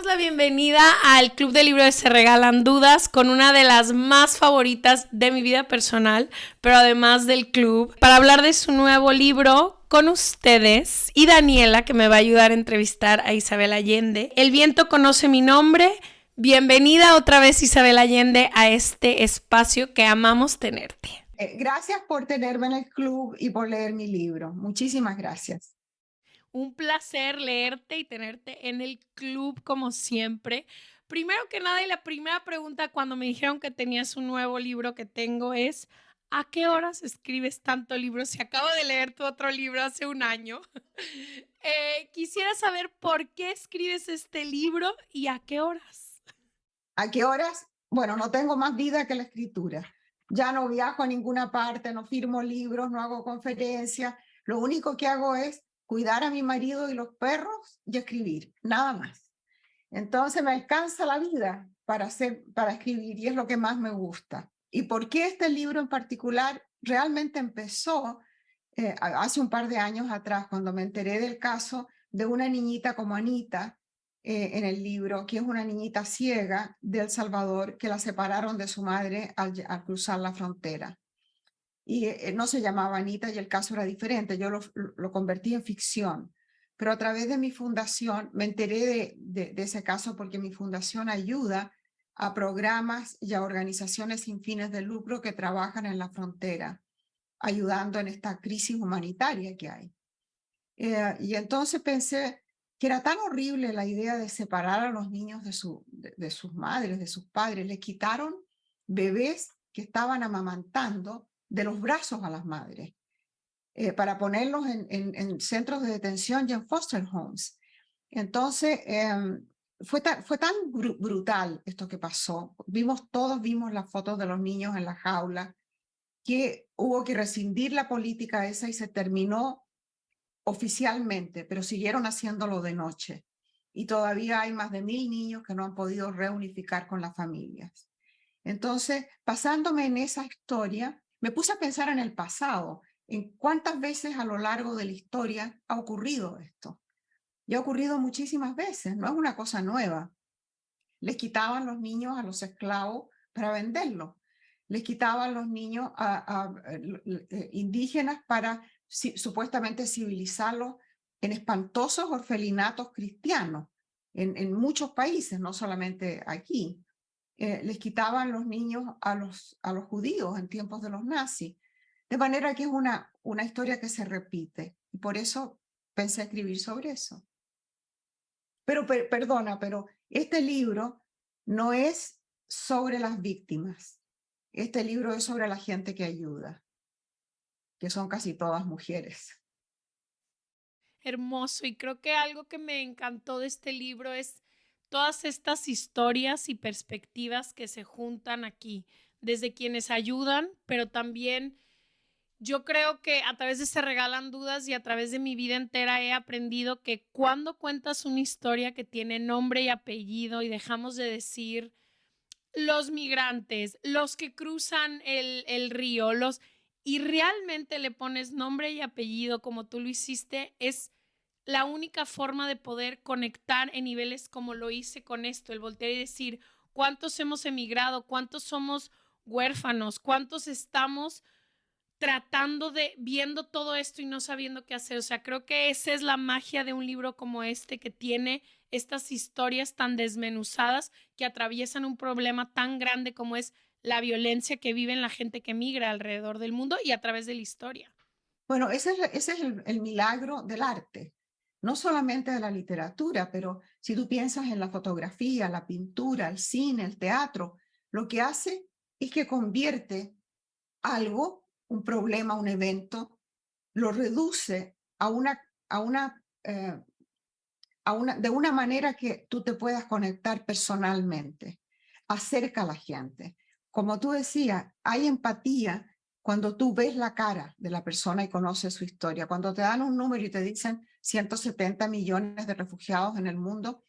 damos la bienvenida al Club de Libros de Se Regalan Dudas con una de las más favoritas de mi vida personal, pero además del club, para hablar de su nuevo libro con ustedes y Daniela, que me va a ayudar a entrevistar a Isabel Allende. El viento conoce mi nombre. Bienvenida otra vez, Isabel Allende, a este espacio que amamos tenerte. Gracias por tenerme en el club y por leer mi libro. Muchísimas gracias. Un placer leerte y tenerte en el club como siempre. Primero que nada, y la primera pregunta cuando me dijeron que tenías un nuevo libro que tengo es, ¿a qué horas escribes tanto libro? Si acabo de leer tu otro libro hace un año. Quisiera saber por qué escribes este libro y a qué horas. ¿A qué horas? Bueno, no tengo más vida que la escritura. Ya no viajo a ninguna parte, no firmo libros, no hago conferencias. Lo único que hago es cuidar a mi marido y los perros y escribir, nada más. Entonces me alcanza la vida para escribir y es lo que más me gusta. ¿Y por qué este libro en particular? Realmente empezó hace un par de años atrás, cuando me enteré del caso de una niñita como Anita en el libro, que es una niñita ciega de El Salvador, que la separaron de su madre al cruzar la frontera. Y no se llamaba Anita y el caso era diferente. Yo lo convertí en ficción. Pero a través de mi fundación me enteré de ese caso porque mi fundación ayuda a programas y a organizaciones sin fines de lucro que trabajan en la frontera, ayudando en esta crisis humanitaria que hay. Y entonces pensé que era tan horrible la idea de separar a los niños de sus madres, de sus padres. Les quitaron bebés que estaban amamantando de los brazos a las madres para ponerlos en centros de detención y en foster homes. Entonces, fue tan brutal esto que pasó. Todos vimos las fotos de los niños en la jaula, que hubo que rescindir la política esa y se terminó oficialmente, pero siguieron haciéndolo de noche. Y todavía hay más de 1,000 niños que no han podido reunificar con las familias. Entonces, basándome en esa historia, me puse a pensar en el pasado, en cuántas veces a lo largo de la historia ha ocurrido esto. Y ha ocurrido muchísimas veces, no es una cosa nueva. Les quitaban los niños a los esclavos para venderlos. Les quitaban los niños a indígenas para supuestamente civilizarlos en espantosos orfelinatos cristianos en muchos países, no solamente aquí. Les quitaban los niños a los judíos en tiempos de los nazis. De manera que es una historia que se repite. Y por eso pensé escribir sobre eso. Pero perdona, pero este libro no es sobre las víctimas. Este libro es sobre la gente que ayuda, que son casi todas mujeres. Hermoso, y creo que algo que me encantó de este libro es todas estas historias y perspectivas que se juntan aquí, desde quienes ayudan, pero también yo creo que a través de Se Regalan Dudas y a través de mi vida entera he aprendido que cuando cuentas una historia que tiene nombre y apellido y dejamos de decir los migrantes, los que cruzan el río, y realmente le pones nombre y apellido como tú lo hiciste, es la única forma de poder conectar en niveles como lo hice con esto, el voltear y decir cuántos hemos emigrado, cuántos somos huérfanos, cuántos estamos tratando viendo todo esto y no sabiendo qué hacer. O sea, creo que esa es la magia de un libro como este, que tiene estas historias tan desmenuzadas que atraviesan un problema tan grande como es la violencia que vive la gente que migra alrededor del mundo y a través de la historia. Bueno, ese es el milagro del arte, no solamente de la literatura, pero si tú piensas en la fotografía, la pintura, el cine, el teatro, lo que hace es que convierte algo, un problema, un evento, lo reduce de una manera que tú te puedas conectar personalmente, acerca a la gente. Como tú decías, hay empatía cuando tú ves la cara de la persona y conoces su historia. Cuando te dan un número y te dicen 170 millones de refugiados en el mundo,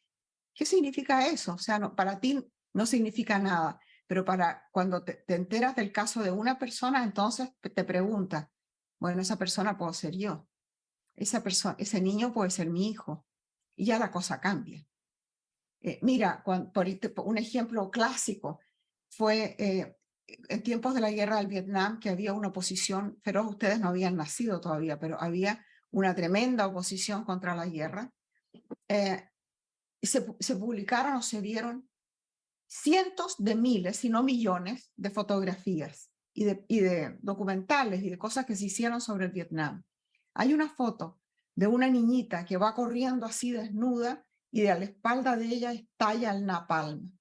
¿qué significa eso? O sea, para ti no significa nada, pero cuando te enteras del caso de una persona, entonces te preguntas, bueno, esa persona puedo ser yo, ese niño puede ser mi hijo, y ya la cosa cambia. Mira, un ejemplo clásico fue en tiempos de la guerra del Vietnam, que había una oposición feroz. Ustedes no habían nacido todavía, pero había una tremenda oposición contra la guerra. Se publicaron o se vieron cientos de miles, si no millones, de fotografías y de documentales y de cosas que se hicieron sobre el Vietnam. Hay una foto de una niñita que va corriendo así desnuda y de a la espalda de ella estalla el napalm.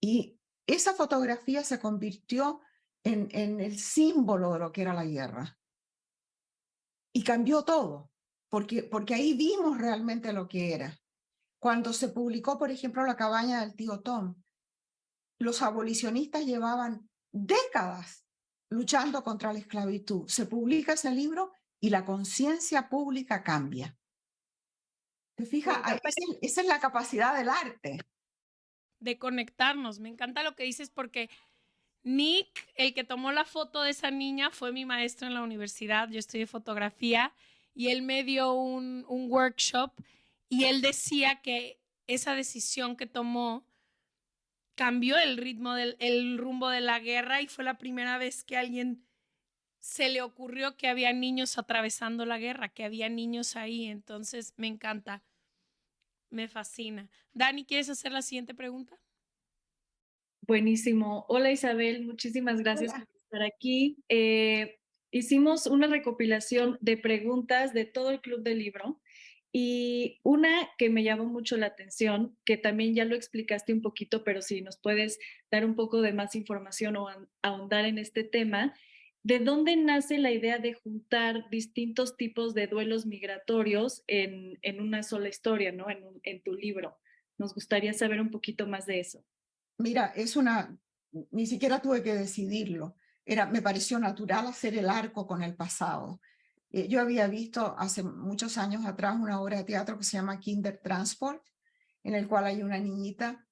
Y esa fotografía se convirtió en el símbolo de lo que era la guerra. Y cambió todo, porque ahí vimos realmente lo que era. Cuando se publicó, por ejemplo, La cabaña del tío Tom, los abolicionistas llevaban décadas luchando contra la esclavitud. Se publica ese libro y la conciencia pública cambia. ¿Te fijas? Esa es la capacidad del arte. De conectarnos. Me encanta lo que dices porque Nick, el que tomó la foto de esa niña, fue mi maestro en la universidad. Yo estudié fotografía y él me dio un workshop y él decía que esa decisión que tomó cambió el rumbo de la guerra y fue la primera vez que a alguien se le ocurrió que había niños atravesando la guerra, que había niños ahí. Entonces me encanta, me fascina. Dani, ¿quieres hacer la siguiente pregunta? Buenísimo. Hola Isabel, muchísimas gracias por estar aquí. Hicimos una recopilación de preguntas de todo el Club del Libro y una que me llamó mucho la atención, que también ya lo explicaste un poquito, pero si nos puedes dar un poco de más información o ahondar en este tema, ¿de dónde nace la idea de juntar distintos tipos de duelos migratorios en una sola historia, ¿no? En tu libro. Nos gustaría saber un poquito más de eso. Mira, ni siquiera tuve que decidirlo. Me pareció natural hacer el arco con el pasado. Yo había visto hace muchos años atrás una obra de teatro que se llama Kindertransport, en el cual hay una niñita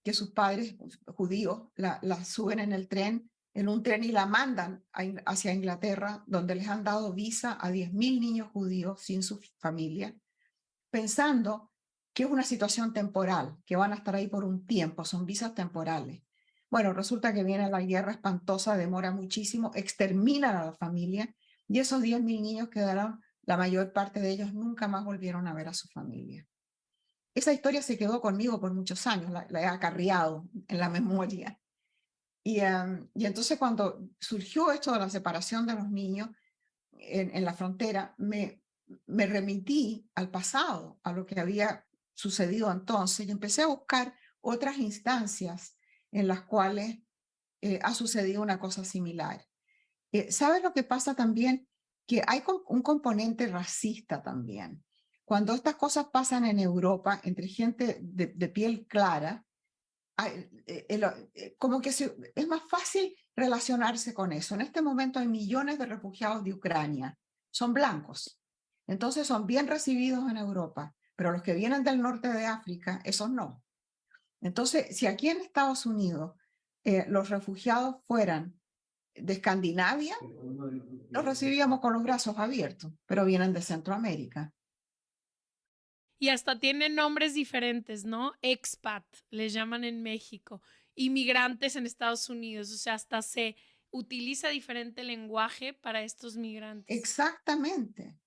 que sus padres judíos la suben en un tren y la mandan hacia Inglaterra, donde les han dado visa a 10.000 niños judíos sin su familia, pensando que es una situación temporal, que van a estar ahí por un tiempo, son visas temporales. Bueno, resulta que viene la guerra espantosa, demora muchísimo, exterminan a la familia y esos 10.000 niños quedaron, la mayor parte de ellos nunca más volvieron a ver a su familia. Esa historia se quedó conmigo por muchos años, la he acarreado en la memoria. Y entonces cuando surgió esto de la separación de los niños en la frontera, me remití al pasado, a lo que había sucedido entonces, y empecé a buscar otras instancias en las cuales ha sucedido una cosa similar. ¿Sabes lo que pasa también? Que hay un componente racista también. Cuando estas cosas pasan en Europa, entre gente de piel clara, como que es más fácil relacionarse con eso. En este momento hay millones de refugiados de Ucrania, son blancos, entonces son bien recibidos en Europa, pero los que vienen del norte de África, esos no. Entonces, si aquí en Estados Unidos los refugiados fueran de Escandinavia, los recibíamos con los brazos abiertos, pero vienen de Centroamérica. Y hasta tienen nombres diferentes, ¿no? Expat, les llaman en México, inmigrantes en Estados Unidos, o sea, hasta se utiliza diferente lenguaje para estos migrantes. Exactamente.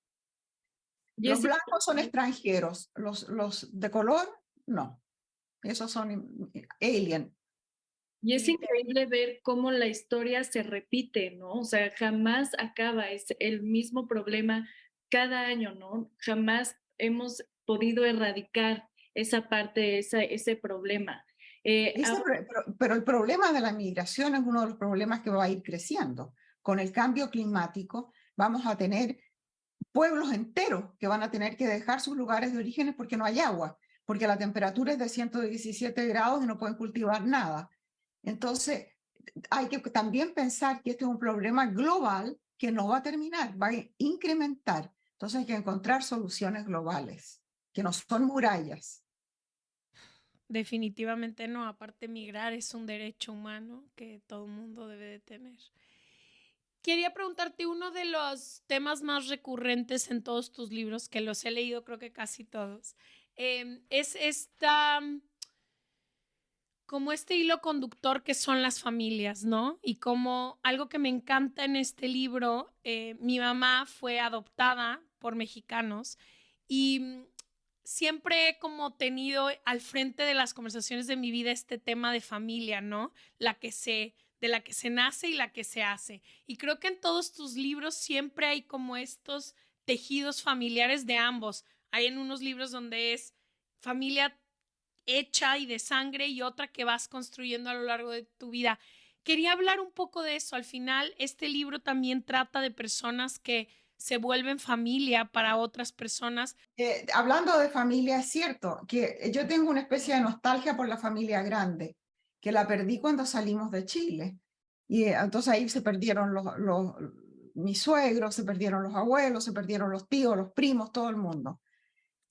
Los blancos son extranjeros, los de color, no. Esos son alien. Y es increíble ver cómo la historia se repite, ¿no? O sea, jamás acaba, es el mismo problema cada año, ¿no? Jamás hemos podido erradicar esa parte, ese problema. Pero el problema de la migración es uno de los problemas que va a ir creciendo. Con el cambio climático vamos a tener pueblos enteros que van a tener que dejar sus lugares de origen porque no hay agua, porque la temperatura es de 117 grados y no pueden cultivar nada. Entonces, hay que también pensar que este es un problema global que no va a terminar, va a incrementar. Entonces hay que encontrar soluciones globales, que no son murallas. Definitivamente no, aparte migrar es un derecho humano que todo el mundo debe de tener. Quería preguntarte uno de los temas más recurrentes en todos tus libros, que los he leído creo que casi todos, es esta, como este hilo conductor que son las familias, ¿no? Y como algo que me encanta en este libro, mi mamá fue adoptada por mexicanos y siempre he como tenido al frente de las conversaciones de mi vida este tema de familia, ¿no? De la que se nace y la que se hace. Y creo que en todos tus libros siempre hay como estos tejidos familiares de ambos. Hay en unos libros donde es familia hecha y de sangre y otra que vas construyendo a lo largo de tu vida. Quería hablar un poco de eso. Al final, este libro también trata de personas que se vuelven familia para otras personas. Hablando de familia, es cierto que yo tengo una especie de nostalgia por la familia grande, que la perdí cuando salimos de Chile. Y entonces ahí se perdieron mis suegros, se perdieron los abuelos, se perdieron los tíos, los primos, todo el mundo.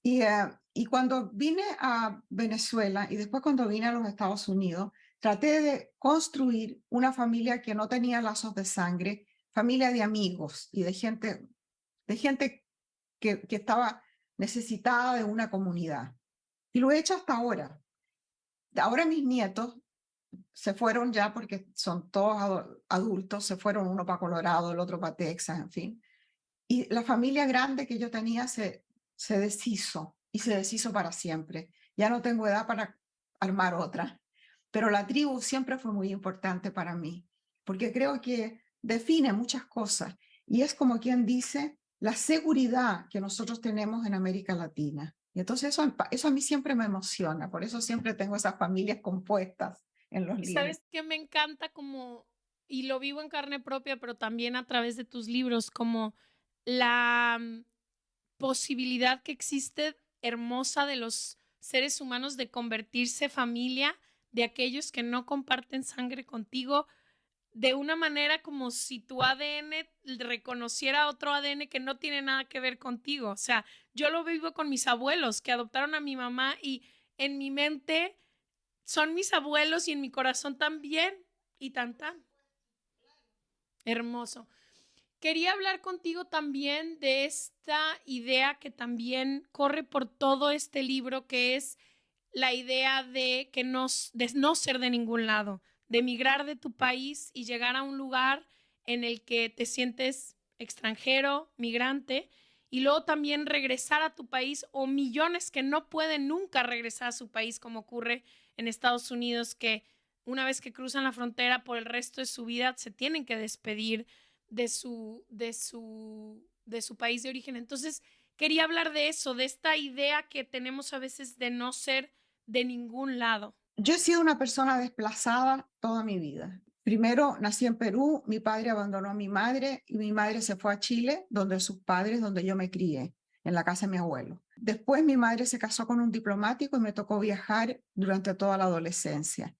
Y cuando vine a Venezuela y después cuando vine a los Estados Unidos, traté de construir una familia que no tenía lazos de sangre, familia de amigos y de gente que estaba necesitada de una comunidad. Y lo he hecho hasta ahora. Ahora mis nietos se fueron ya porque son todos adultos, se fueron uno para Colorado, el otro para Texas, en fin. Y la familia grande que yo tenía se deshizo y se deshizo para siempre. Ya no tengo edad para armar otra. Pero la tribu siempre fue muy importante para mí, porque creo que define muchas cosas y es como quien dice la seguridad que nosotros tenemos en América Latina. Y entonces eso a mí siempre me emociona, por eso siempre tengo esas familias compuestas en los Y libros. sabes que me encanta como, y lo vivo en carne propia, pero también a través de tus libros, como la posibilidad que existe hermosa de los seres humanos de convertirse familia de aquellos que no comparten sangre contigo, de una manera como si tu ADN reconociera otro ADN que no tiene nada que ver contigo. O sea, yo lo vivo con mis abuelos que adoptaron a mi mamá y en mi mente son mis abuelos y en mi corazón también y tan. Hermoso. Quería hablar contigo también de esta idea que también corre por todo este libro, que es la idea de de no ser de ningún lado, de emigrar de tu país y llegar a un lugar en el que te sientes extranjero, migrante, y luego también regresar a tu país, o millones que no pueden nunca regresar a su país, como ocurre en Estados Unidos, que una vez que cruzan la frontera por el resto de su vida se tienen que despedir de su país de origen. Entonces, quería hablar de eso, de esta idea que tenemos a veces de no ser de ningún lado. Yo he sido una persona desplazada toda mi vida. Primero nací en Perú, mi padre abandonó a mi madre y mi madre se fue a Chile, donde sus padres, donde yo me crié, en la casa de mi abuelo. Después mi madre se casó con un diplomático y me tocó viajar durante toda la adolescencia.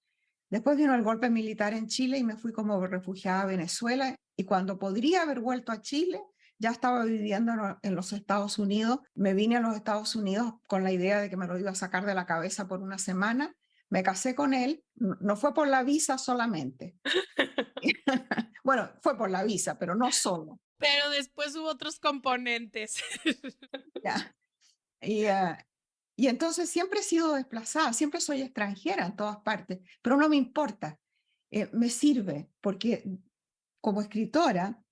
Después vino el golpe militar en Chile y me fui como refugiada a Venezuela y cuando podría haber vuelto a Chile, ya estaba viviendo en los Estados Unidos. Me vine a los Estados Unidos con la idea de que me lo iba a sacar de la cabeza por una semana. Me casé con él, no fue por la visa solamente. Bueno, fue por la visa, pero no solo. Pero después hubo otros componentes. Ya. Y entonces siempre he sido desplazada, siempre soy extranjera en todas partes, pero no me importa. Me sirve porque como escritora,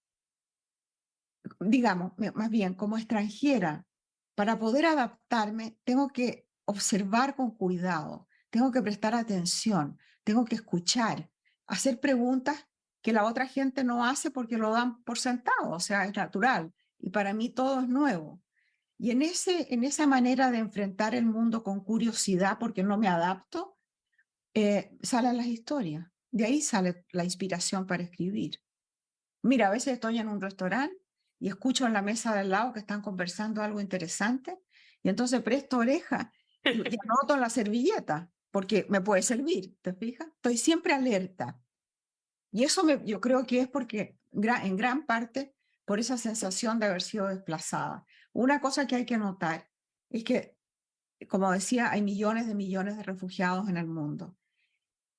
digamos, más bien como extranjera, para poder adaptarme, tengo que observar con cuidado, tengo que prestar atención, tengo que escuchar, hacer preguntas que la otra gente no hace porque lo dan por sentado, o sea, es natural. Y para mí todo es nuevo. Y en esa manera de enfrentar el mundo con curiosidad, porque no me adapto, salen las historias. De ahí sale la inspiración para escribir. Mira, a veces estoy en un restaurante y escucho en la mesa del lado que están conversando algo interesante y entonces presto oreja y anoto en la servilleta porque me puede servir, ¿te fijas? Estoy siempre alerta. Y eso yo creo que es porque en gran parte por esa sensación de haber sido desplazada. Una cosa que hay que notar es que, como decía, hay millones de refugiados en el mundo.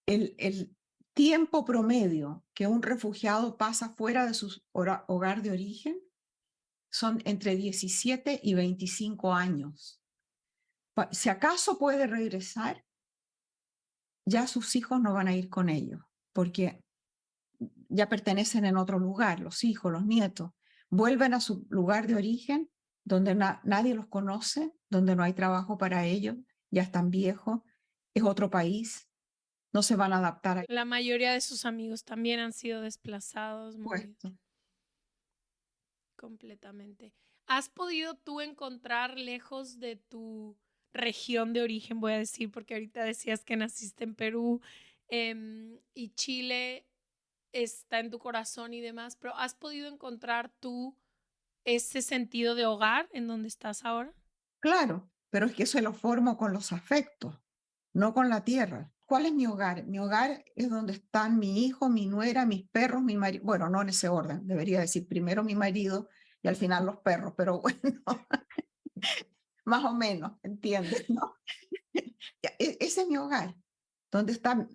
El tiempo promedio que un refugiado pasa fuera de su hogar de origen son entre 17 y 25 años. Si acaso puede regresar, ya sus hijos no van a ir con ellos, porque ya pertenecen en otro lugar, los hijos, los nietos. Vuelven a su lugar de origen, donde nadie los conoce, donde no hay trabajo para ellos, ya están viejos, es otro país, no se van a adaptar a La mayoría de sus amigos también han sido desplazados, movidos. puesto. Completamente. ¿Has podido tú encontrar lejos de tu región de origen, voy a decir, porque ahorita decías que naciste en Perú y Chile está en tu corazón y demás, pero ¿has podido encontrar tú ese sentido de hogar en donde estás ahora? Claro, pero es que eso lo formo con los afectos, no con la tierra. ¿Cuál es mi hogar? Mi hogar es donde están mi hijo, mi nuera, mis perros, mi marido. Bueno, no en ese orden, debería decir primero mi marido y al final los perros, pero bueno, más o menos, ¿entiendes? ¿No? Ese es mi hogar, donde está,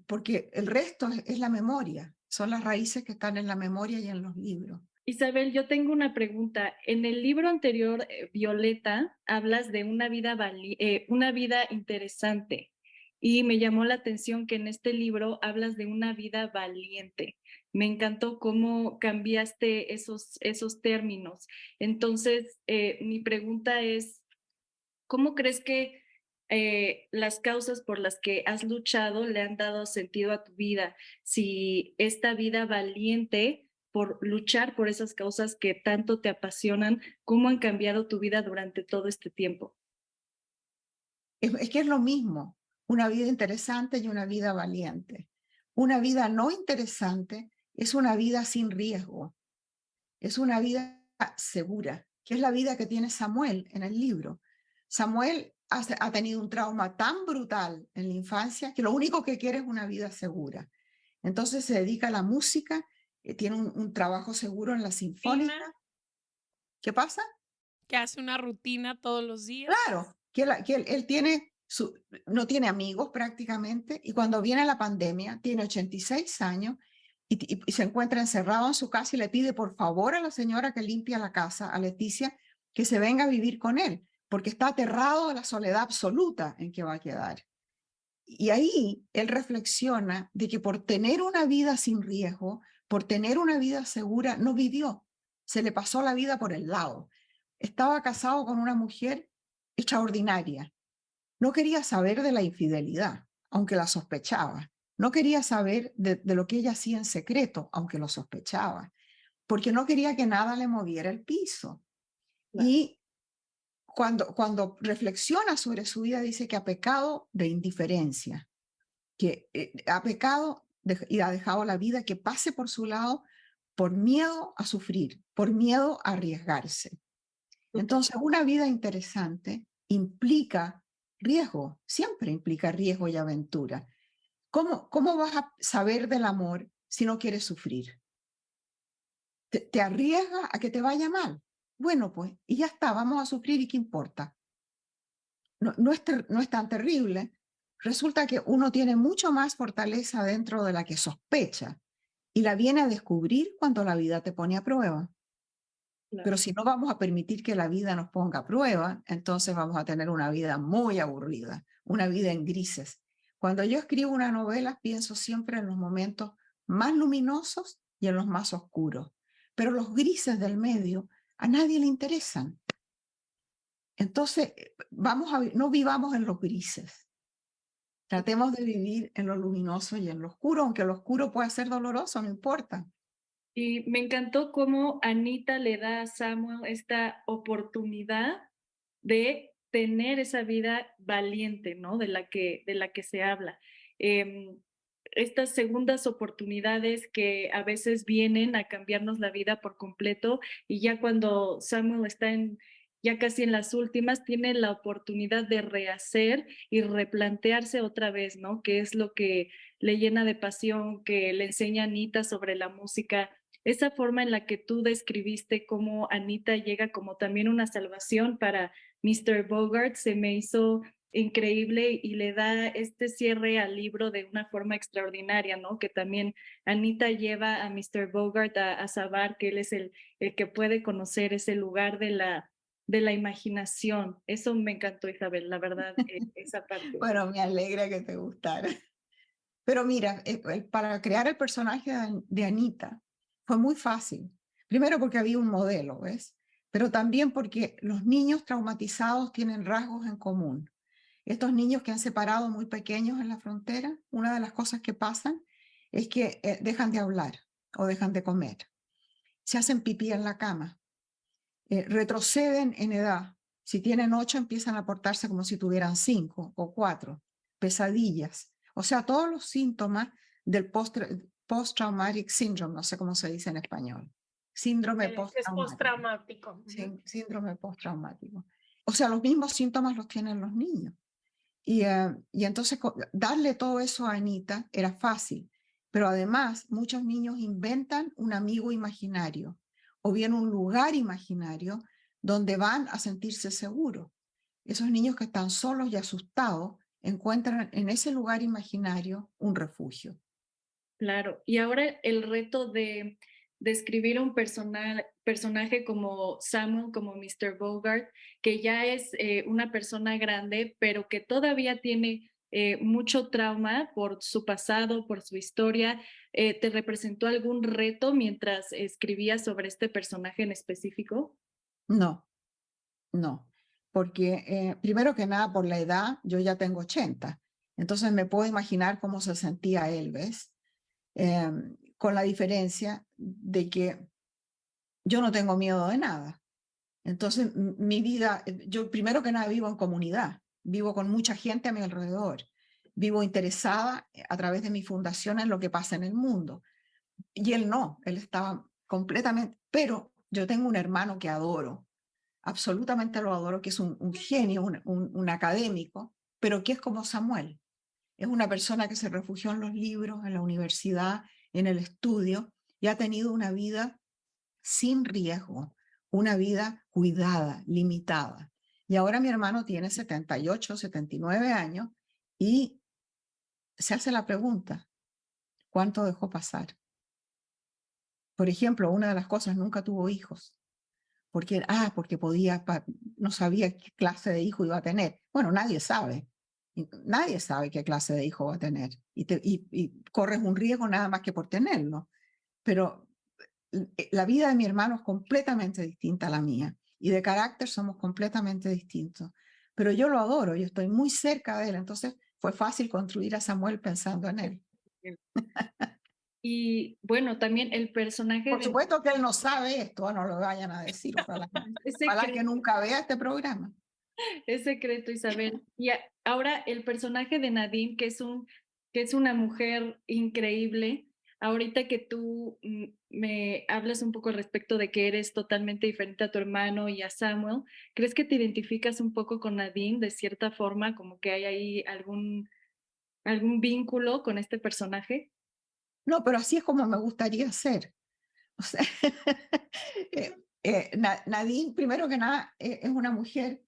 porque el resto es la memoria, son las raíces que están en la memoria y en los libros. Isabel, yo tengo una pregunta. En el libro anterior, Violeta, hablas de una vida interesante y me llamó la atención que en este libro hablas de una vida valiente. Me encantó cómo cambiaste esos términos. Entonces, mi pregunta es, ¿cómo crees que las causas por las que has luchado le han dado sentido a tu vida? Si esta vida valiente por luchar por esas causas que tanto te apasionan, ¿cómo han cambiado tu vida durante todo este tiempo? Es que es lo mismo, una vida interesante y una vida valiente. Una vida no interesante es una vida sin riesgo, es una vida segura, que es la vida que tiene Samuel en el libro. Samuel ha tenido un trauma tan brutal en la infancia que lo único que quiere es una vida segura. Entonces se dedica a la música, tiene un trabajo seguro en la sinfónica. ¿Qué pasa? Que hace una rutina todos los días. Claro, que él tiene no tiene amigos prácticamente, y cuando viene la pandemia, tiene 86 años y se encuentra encerrado en su casa y le pide por favor a la señora que limpia la casa, a Leticia, que se venga a vivir con él, porque está aterrado de la soledad absoluta en que va a quedar. Y ahí él reflexiona de que por tener una vida sin riesgo, por tener una vida segura, no vivió, se le pasó la vida por el lado. Estaba casado con una mujer extraordinaria. No quería saber de la infidelidad, aunque la sospechaba. No quería saber de lo que ella hacía en secreto, aunque lo sospechaba, porque no quería que nada le moviera el piso. Claro. Y cuando reflexiona sobre su vida, dice que ha pecado de indiferencia, que ha pecado y ha dejado la vida que pase por su lado por miedo a sufrir, por miedo a arriesgarse. Entonces, una vida interesante implica riesgo, siempre implica riesgo y aventura. ¿Cómo vas a saber del amor si no quieres sufrir? ¿Te arriesgas a que te vaya mal? Bueno, pues, y ya está, vamos a sufrir y qué importa. No es tan terrible. Resulta que uno tiene mucho más fortaleza dentro de la que sospecha y la viene a descubrir cuando la vida te pone a prueba. Claro. Pero si no vamos a permitir que la vida nos ponga a prueba, entonces vamos a tener una vida muy aburrida, una vida en grises. Cuando yo escribo una novela, pienso siempre en los momentos más luminosos y en los más oscuros, pero los grises del medio a nadie le interesan. Entonces, no vivamos en los grises. Tratemos de vivir en lo luminoso y en lo oscuro, aunque lo oscuro pueda ser doloroso, no importa. Y me encantó cómo Anita le da a Samuel esta oportunidad de tener esa vida valiente, ¿no? De la que se habla. Estas segundas oportunidades que a veces vienen a cambiarnos la vida por completo y ya cuando Samuel está ya casi en las últimas, tiene la oportunidad de rehacer y replantearse otra vez, ¿no? ¿Qué es lo que le llena de pasión, que le enseña a Anita sobre la música? Esa forma en la que tú describiste cómo Anita llega como también una salvación para Mr. Bogart se me hizo increíble y le da este cierre al libro de una forma extraordinaria, ¿no? Que también Anita lleva a Mr. Bogart a saber que él es el que puede conocer ese lugar de la imaginación. Eso me encantó, Isabel, la verdad, esa parte. Bueno, me alegra que te gustara. Pero mira, para crear el personaje de Anita fue muy fácil. Primero porque había un modelo, ¿ves? Pero también porque los niños traumatizados tienen rasgos en común. Estos niños que han separado muy pequeños en la frontera, una de las cosas que pasan es que dejan de hablar o dejan de comer. Se hacen pipí en la cama, retroceden en edad. Si tienen 8, empiezan a portarse como si tuvieran 5 o 4, pesadillas. O sea, todos los síntomas del post-traumatic syndrome, no sé cómo se dice en español. Síndrome Es postraumático. postraumático. Síndrome postraumático. O sea, los mismos síntomas los tienen los niños. Y entonces darle todo eso a Anita era fácil, pero además muchos niños inventan un amigo imaginario o bien un lugar imaginario donde van a sentirse seguros. Esos niños que están solos y asustados encuentran en ese lugar imaginario un refugio. Claro, y ahora el reto de escribir un personaje como Samuel, como Mr. Bogart, que ya es una persona grande, pero que todavía tiene mucho trauma por su pasado, por su historia. ¿Te representó algún reto mientras escribías sobre este personaje en específico? No, no, porque primero que nada por la edad, yo ya tengo 80, entonces me puedo imaginar cómo se sentía él, ¿ves? Con la diferencia de que yo no tengo miedo de nada. Entonces, mi vida, yo primero que nada vivo en comunidad, vivo con mucha gente a mi alrededor, vivo interesada a través de mi fundación en lo que pasa en el mundo. Y él no, él estaba completamente, pero yo tengo un hermano que adoro, absolutamente lo adoro, que es un genio, un académico, pero que es como Samuel. Es una persona que se refugió en los libros, en la universidad, en el estudio, y ha tenido una vida sin riesgo, una vida cuidada, limitada. Y ahora mi hermano tiene 78, 79 años y se hace la pregunta, ¿cuánto dejó pasar? Por ejemplo, una de las cosas, nunca tuvo hijos, porque podía, no sabía qué clase de hijo iba a tener. Bueno, nadie sabe. Nadie sabe qué clase de hijo va a tener y corres un riesgo nada más que por tenerlo. Pero la vida de mi hermano es completamente distinta a la mía y de carácter somos completamente distintos. Pero yo lo adoro, yo estoy muy cerca de él, entonces fue fácil construir a Samuel pensando en él. Y bueno, también el personaje Por de... supuesto que él no sabe esto, no lo vayan a decir, ojalá, Es ojalá que secreto, nunca vea este programa. es secreto, Isabel. Y ahora el personaje de Nadine, que es una mujer increíble. Ahorita que tú me hablas un poco al respecto de que eres totalmente diferente a tu hermano y a Samuel, ¿crees que te identificas un poco con Nadine de cierta forma, como que hay ahí algún vínculo con este personaje? No, pero así es como me gustaría ser. O sea, Nadine, primero que nada, es una mujer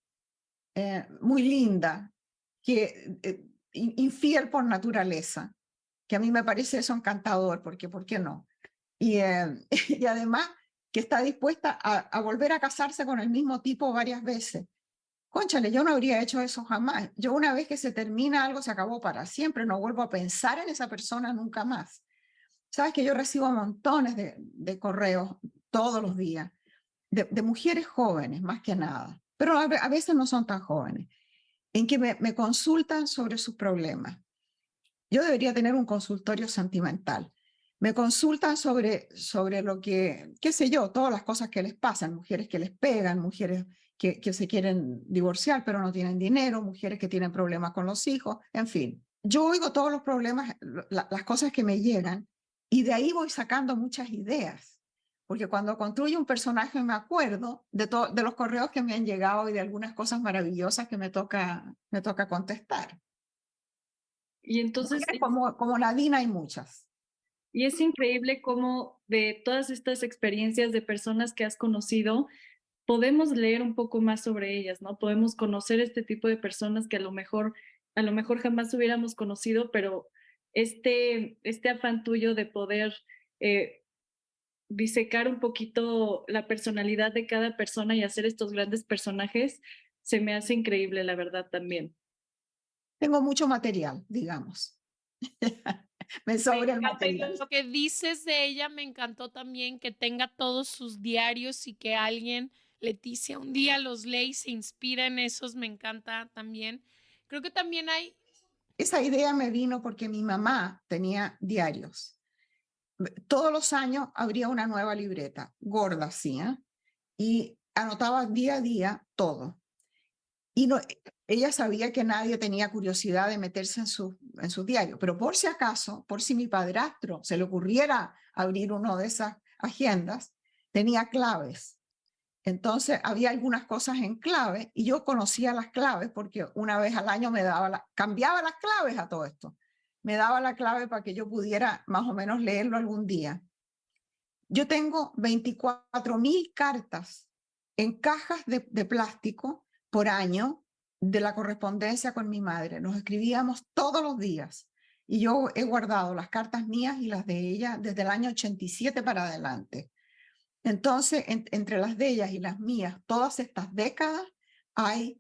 muy linda, que infiel por naturaleza, que a mí me parece eso encantador, porque ¿por qué no? Y, y además que está dispuesta a volver a casarse con el mismo tipo varias veces. Cónchale, yo no habría hecho eso jamás. Yo una vez que se termina algo, se acabó para siempre, no vuelvo a pensar en esa persona nunca más. Sabes que yo recibo montones de correos todos los días, de mujeres jóvenes más que nada, pero a veces no son tan jóvenes, en que me consultan sobre sus problemas. Yo debería tener un consultorio sentimental. Me consultan sobre lo que, qué sé yo, todas las cosas que les pasan, mujeres que les pegan, mujeres que se quieren divorciar pero no tienen dinero, mujeres que tienen problemas con los hijos, en fin. Yo oigo todos los problemas, las cosas que me llegan y de ahí voy sacando muchas ideas. Porque cuando construyo un personaje me acuerdo de los correos que me han llegado y de algunas cosas maravillosas que me toca contestar. Y entonces Como Nadine hay muchas. y es increíble cómo de todas estas experiencias de personas que has conocido, podemos leer un poco más sobre ellas, ¿no? Podemos conocer este tipo de personas que a lo mejor jamás hubiéramos conocido, pero este afán tuyo de poder eh, disecar un poquito la personalidad de cada persona y hacer estos grandes personajes, se me hace increíble, la verdad, también. Tengo mucho material, digamos. Me Me sobra el encanta, y material. lo que dices de ella me encantó también, que tenga todos sus diarios y que alguien, Leticia, un día los lee y se inspira en esos, me encanta también. Creo que también hay, Esa idea me vino porque mi mamá tenía diarios. Todos los años abría una nueva libreta, gorda así, ¿eh? Y anotaba día a día todo. Y no, ella sabía que nadie tenía curiosidad de meterse en su diario, pero por si acaso, por si mi padrastro se le ocurriera abrir uno de esas agendas, tenía claves. Entonces había algunas cosas en clave y yo conocía las claves porque una vez al año me daba cambiaba las claves a todo esto. Me daba la clave para que yo pudiera más o menos leerlo algún día. Yo tengo 24.000 cartas en cajas de plástico por año de la correspondencia con mi madre. Nos escribíamos todos los días y yo he guardado las cartas mías y las de ella desde el año 87 para adelante. Entonces, entre las de ellas y las mías, todas estas décadas, hay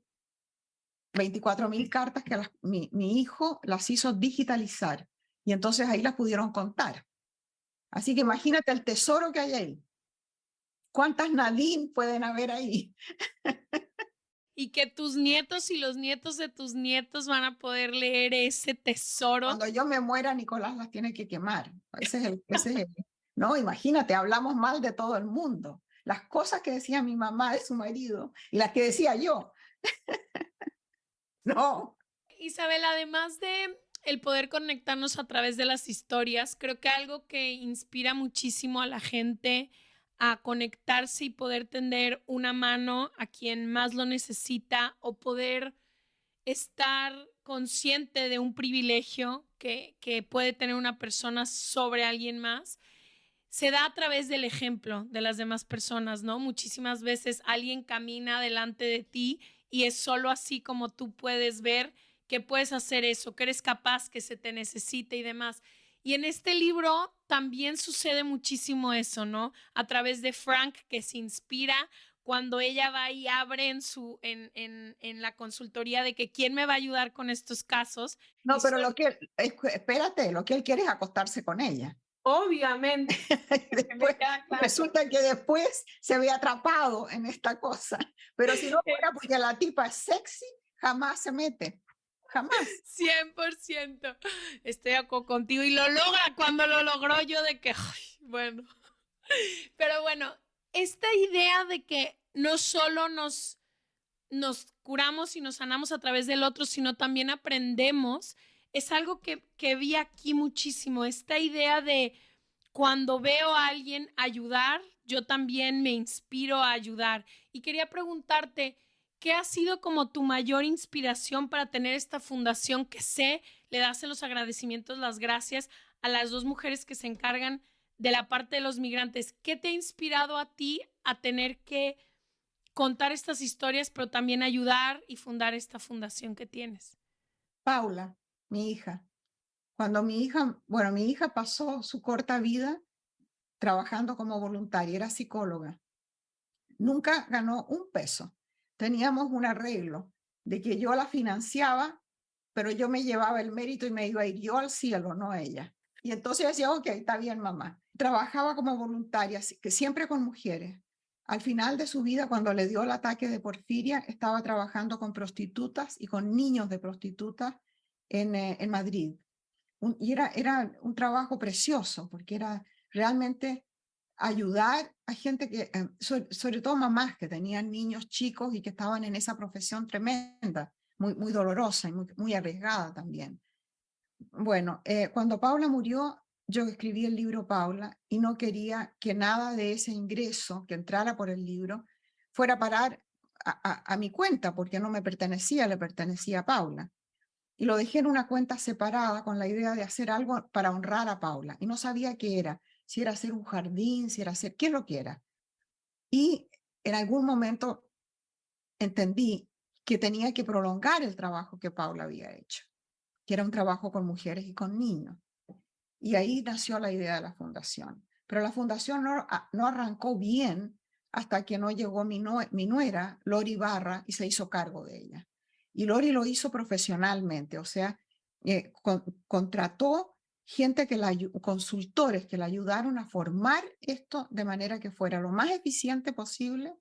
24.000 cartas que mi hijo las hizo digitalizar y entonces ahí las pudieron contar. Así que imagínate el tesoro que hay ahí. ¿Cuántas Nadine pueden haber ahí? y que tus nietos y los nietos de tus nietos van a poder leer ese tesoro. Cuando yo me muera, Nicolás las tiene que quemar. Ese es el, no, imagínate, hablamos mal de todo el mundo. Las cosas que decía mi mamá de su marido y las que decía yo. No. Isabel, además de el poder conectarnos a través de las historias, creo que algo que inspira muchísimo a la gente a conectarse y poder tender una mano a quien más lo necesita o poder estar consciente de un privilegio que puede tener una persona sobre alguien más, se da a través del ejemplo de las demás personas, ¿no? Muchísimas veces alguien camina delante de ti y es solo así como tú puedes ver que puedes hacer eso, que eres capaz, que se te necesita y demás. Y en este libro también sucede muchísimo eso, ¿no? A través de Frank, que se inspira cuando ella va y abre en la consultoría de que quién me va a ayudar con estos casos. No, Y pero espérate, lo que él quiere es acostarse con ella. obviamente, Después, resulta que después se ve atrapado en esta cosa. Pero si no fuera porque la tipa es sexy, jamás se mete. Jamás. 100%. Estoy de acuerdo contigo y lo logra cuando lo logró yo de que, ay, bueno. Pero bueno, esta idea de que no solo nos curamos y nos sanamos a través del otro, sino también aprendemos, es algo que vi aquí muchísimo. Esta idea de cuando veo a alguien ayudar, yo también me inspiro a ayudar. Y quería preguntarte, ¿qué ha sido como tu mayor inspiración para tener esta fundación que sé le das en los agradecimientos las gracias a las dos mujeres que se encargan de la parte de los migrantes? ¿Qué te ha inspirado a ti a tener que contar estas historias, pero también ayudar y fundar esta fundación que tienes? Paula, mi hija. Cuando mi hija pasó su corta vida trabajando como voluntaria, era psicóloga. Nunca ganó un peso. Teníamos un arreglo de que yo la financiaba, pero yo me llevaba el mérito y me iba a ir yo al cielo, no ella. Y entonces decía, ok, está bien, mamá. Trabajaba como voluntaria, que siempre con mujeres. Al final de su vida, cuando le dio el ataque de porfiria, estaba trabajando con prostitutas y con niños de prostitutas en Madrid. Y era un trabajo precioso, porque era realmente ayudar a gente que, sobre todo mamás que tenían niños chicos y que estaban en esa profesión tremenda, muy dolorosa y muy arriesgada también. Bueno, cuando Paula murió, yo escribí el libro Paula y no quería que nada de ese ingreso que entrara por el libro fuera a parar a mi cuenta, porque no me pertenecía, le pertenecía a Paula. Y lo dejé en una cuenta separada con la idea de hacer algo para honrar a Paula. Y no sabía qué era, si era hacer un jardín, si era hacer, qué es lo que era. Y en algún momento entendí que tenía que prolongar el trabajo que Paula había hecho, que era un trabajo con mujeres y con niños. Y ahí nació la idea de la fundación. pero la fundación no arrancó bien hasta que no llegó mi nuera, Lori Barra, y se hizo cargo de ella. Y Lori lo hizo profesionalmente, o sea, contrató gente consultores que la ayudaron a formar esto de manera que fuera lo más eficiente posible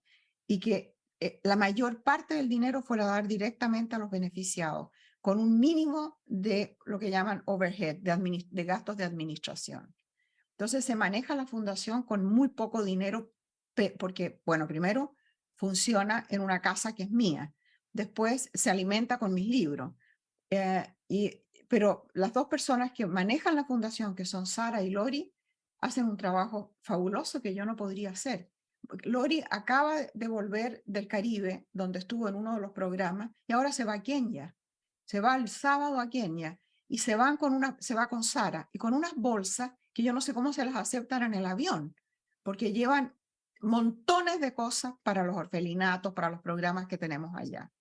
y que la mayor parte del dinero fuera a dar directamente a los beneficiados, con un mínimo de lo que llaman overhead, de gastos de administración. Entonces se maneja la fundación con muy poco dinero, porque, bueno, primero funciona en una casa que es mía, después se alimenta con mis libros, pero las dos personas que manejan la fundación, que son Sara y Lori, hacen un trabajo fabuloso que yo no podría hacer. Lori acaba de volver del Caribe, donde estuvo en uno de los programas, y ahora se va a Kenia. Se va el sábado a Kenia y se va con Sara y con unas bolsas que yo no sé cómo se las aceptan en el avión, porque llevan montones de cosas para los orfelinatos, para los programas que tenemos allá.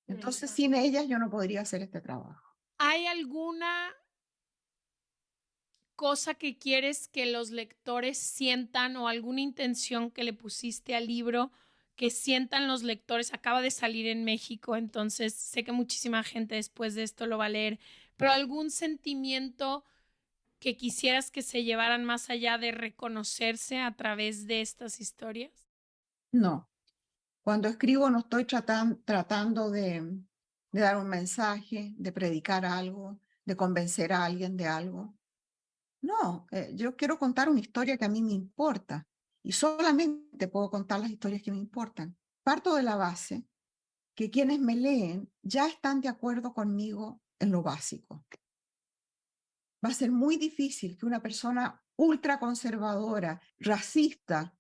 Entonces, sin ellas yo no podría hacer este trabajo. ¿Hay alguna cosa que quieres que los lectores sientan o alguna intención que le pusiste al libro que sientan los lectores? Acaba de salir en México, entonces sé que muchísima gente después de esto lo va a leer, pero algún sentimiento que quisieras que se llevaran más allá de reconocerse a través de estas historias? No. Cuando escribo no estoy tratando de dar un mensaje, de predicar algo, de convencer a alguien de algo. No, yo quiero contar una historia que a mí me importa y solamente puedo contar las historias que me importan. Parto de la base que quienes me leen ya están de acuerdo conmigo en lo básico. Va a ser muy difícil que una persona ultraconservadora, racista,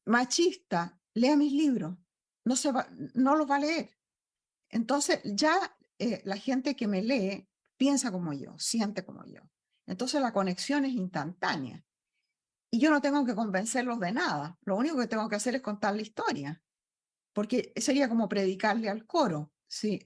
machista, lea mis libros. No los va a leer. Entonces ya la gente que me lee piensa como yo, siente como yo. Entonces la conexión es instantánea. Y yo no tengo que convencerlos de nada. Lo único que tengo que hacer es contar la historia. Porque sería como predicarle al coro si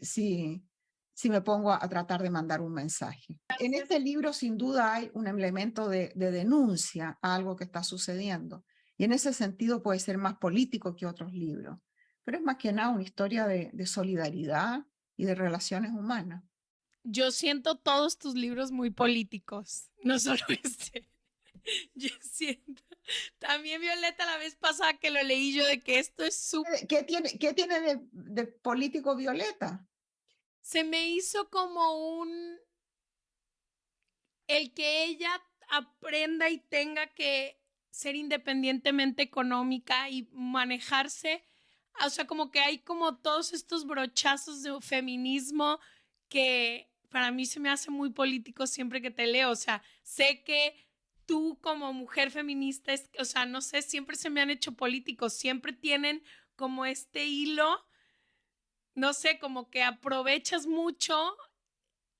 me pongo a tratar de mandar un mensaje. En este libro sin duda hay un elemento de denuncia a algo que está sucediendo. Y en ese sentido puede ser más político que otros libros. Pero es más que nada una historia de solidaridad y de relaciones humanas. Yo siento todos tus libros muy políticos, no solo este. Yo siento. También Violeta, la vez pasada que lo leí yo, de que esto es súper... ¿Qué tiene de político Violeta? Se me hizo como el que ella aprenda y tenga que ser independientemente económica y manejarse. O sea, como que hay como todos estos brochazos de feminismo que para mí se me hace muy político siempre que te leo. O sea, sé que tú como mujer feminista, o sea, no sé, siempre se me han hecho políticos, siempre tienen como este hilo, no sé, como que aprovechas mucho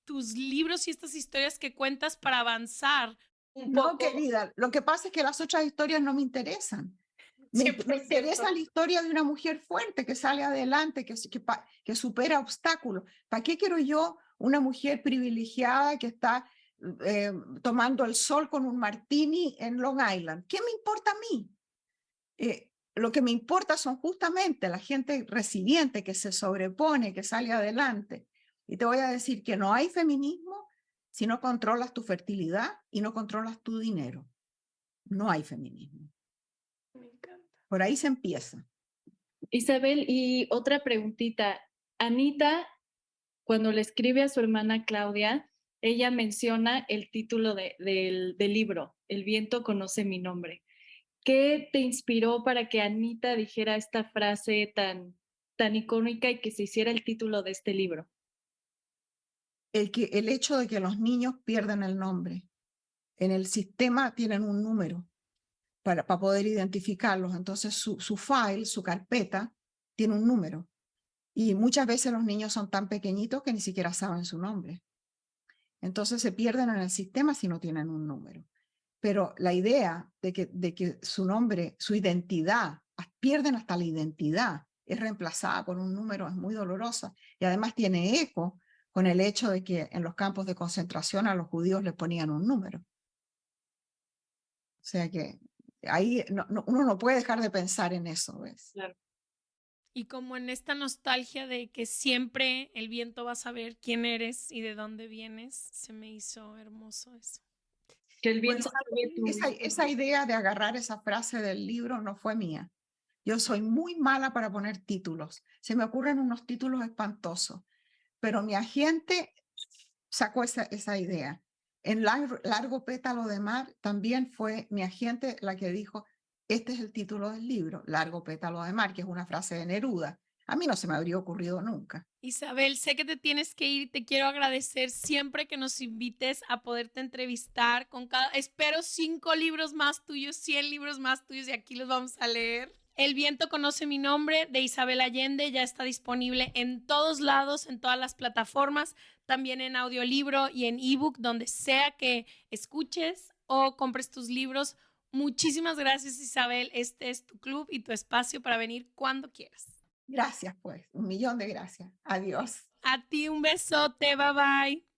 tus libros y estas historias que cuentas para avanzar un poco. No, querida, lo que pasa es que las otras historias no me interesan. Me interesa la historia de una mujer fuerte que sale adelante, que supera obstáculos. ¿Para qué quiero yo una mujer privilegiada que está tomando el sol con un martini en Long Island? ¿Qué me importa a mí? Lo que me importa son justamente la gente resiliente que se sobrepone, que sale adelante. Y te voy a decir que no hay feminismo si no controlas tu fertilidad y no controlas tu dinero. No hay feminismo. Me encanta. Por ahí se empieza. Isabel, y otra preguntita. Anita, cuando le escribe a su hermana Claudia, ella menciona el título del libro, El viento conoce mi nombre. ¿Qué te inspiró para que Anita dijera esta frase tan icónica y que se hiciera el título de este libro? El hecho de que los niños pierden el nombre. En el sistema tienen un número para poder identificarlos. Entonces su file, su carpeta, tiene un número. Y muchas veces los niños son tan pequeñitos que ni siquiera saben su nombre. Entonces se pierden en el sistema si no tienen un número. Pero la idea de que su nombre, su identidad, pierden hasta la identidad, es reemplazada por un número, es muy dolorosa. Y además tiene eco con el hecho de que en los campos de concentración a los judíos les ponían un número. O sea que ahí uno no puede dejar de pensar en eso, ¿ves? Claro. Y como en esta nostalgia de que siempre el viento va a saber quién eres y de dónde vienes, se me hizo hermoso eso. Que el Bueno, viento sabe tu... esa idea de agarrar esa frase del libro no fue mía. Yo soy muy mala para poner títulos. Se me ocurren unos títulos espantosos, pero mi agente sacó esa idea. En Largo Pétalo de Mar también fue mi agente la que dijo, este es el título del libro, Largo Pétalo de Mar, que es una frase de Neruda. A mí no se me habría ocurrido nunca. Isabel, sé que te tienes que ir, te quiero agradecer siempre que nos invites a poderte entrevistar con espero 5 libros más tuyos, 100 libros más tuyos y aquí los vamos a leer. El viento conoce mi nombre, de Isabel Allende, ya está disponible en todos lados, en todas las plataformas, también en audiolibro y en ebook, donde sea que escuches o compres tus libros. Muchísimas gracias, Isabel. Este es tu club y tu espacio para venir cuando quieras. Gracias, pues. 1.000.000 de gracias. Adiós. A ti un besote, bye bye.